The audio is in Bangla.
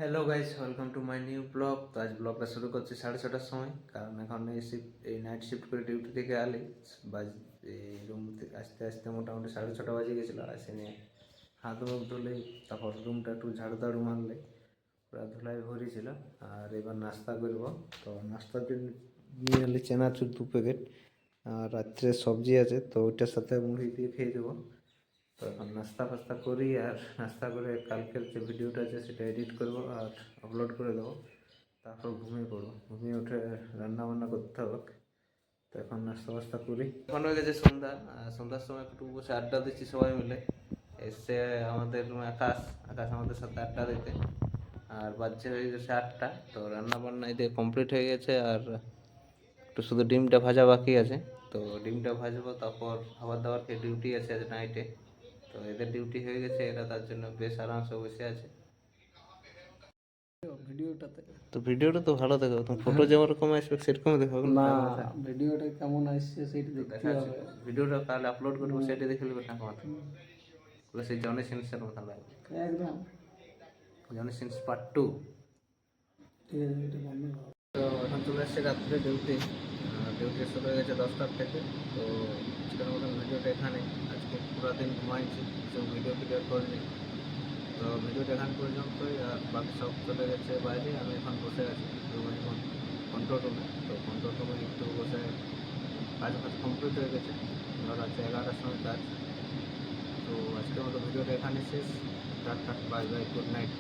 Hello guys, welcome to my new blog. তো আজ ব্লগটা শুরু করছি 6:30টার সময়, কারণ এখন এই নাইট শিফট করে ডিউটি থেকে আলি এই রুম থেকে আসতে আসতে মোটামুটি 6:30 বাজে গেছিলো। আসে নিয়ে হাত মুখ ধুলে, তারপর রুমটা একটু ঝাড়ু টাড়ু মারলে পুরো ধুলাই ভরি ছিল। আর এবার নাস্তা করব। তো নাস্তার জন্য নিয়ে এলে চেনাচুর 2 প্যাকেট, আর রাত্রে সবজি আছে, তো ওইটার সাথে মুড়ি দিয়ে খেয়ে দেবো। তো এখন নাস্তা ফাস্তা করি, আর নাস্তা করে কালকের যে ভিডিওটা আছে সেটা এডিট করব আর আপলোড করে দেবো। তারপর ঘুমিয়ে পড়বো, ঘুমিয়ে উঠে রান্না বান্না করতে হবে। তো এখন নাস্তা ফাস্তা করি। এখন হয়ে গেছে সন্ধ্যা। সন্ধ্যার সময় একটু বসে আড্ডা দিচ্ছি সবাই মিলে। এসে আমাদের রুমে আকাশ আকাশ আমাদের সাথে আড্ডা দিতে। আর বাজছে হয়ে গেছে 8টা। তো রান্না বান্না এতে কমপ্লিট হয়ে গেছে, আর একটু শুধু ডিমটা ভাজা বাকি আছে। তো ডিমটা ভাজবো, তারপর খাবার দাবার খেয়ে ডিউটি আছে আজ নাইটে। তো এদের ডিউটি হয়ে গেছে, এরা তার জন্য বেশ আরামসে বসে আছে ভিডিওটাতে। তো ভিডিওটা তো ভালো দেখো, তুমি ফটো যেমন রকম আসবে সেরকমই দেখো না, ভিডিওটা কেমন আসছে সেটা দেখতে হবে। ভিডিওটা তাহলে আপলোড করবো, সেটা দেখে নেবে টাকা মাথা। বলে সেই জনি সিন্সের মতো লাগবে, একদম জনি সিন্স পার্ট 2। ঠিক আছে, এটা বন্ধ করো। তো এখন চলে আসছে রাত্রে ডিউটি। ডিউটি শুরু হয়ে গেছে 10টার থেকে। তো আজকের মতন ভিডিওটা এখানে। আজকে পুরো দিন ঘুমাইছি, কিছু ভিডিও করিনি। তো ভিডিওটা এখান পর্যন্তই, আর বাকি সব চলে গেছে বাইরে। আমি এখন বসে আছি রুমে, এখন কন্ট্রোল রুমে। তো কন্ট্রোল রুমে একটু বসে কাজ কমপ্লিট হয়ে গেছে। ধর আছে 11টার সময় কাজ। তো আজকের মতো ভিডিওটা এখানে শেষ। Tata, bye bye, good night.